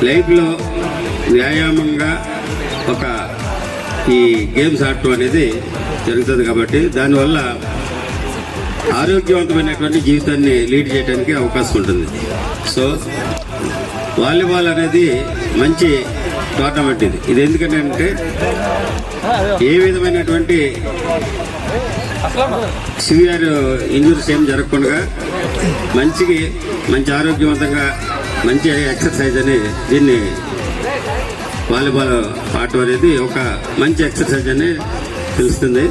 లైఫ్లో వ్యాయామంగా ఒక ఈ గేమ్స్ ఆడటం అనేది జరుగుతుంది కాబట్టి దానివల్ల ఆరోగ్యవంతమైనటువంటి జీవితాన్ని లీడ్ చేయడానికి అవకాశం ఉంటుంది. సో వాలీబాల్ అనేది మంచి టోర్నమెంట్ ఇది ఎందుకంటే ఏ విధమైనటువంటి సివియర్ ఇంజురీస్ ఏం జరగకుండా మంచి ఆరోగ్యవంతంగా మంచి ఎక్సర్సైజ్ అని దీన్ని వాలీబాల్ ఆడటం అనేది ఒక మంచి ఎక్సర్సైజ్ అని తెలుస్తుంది.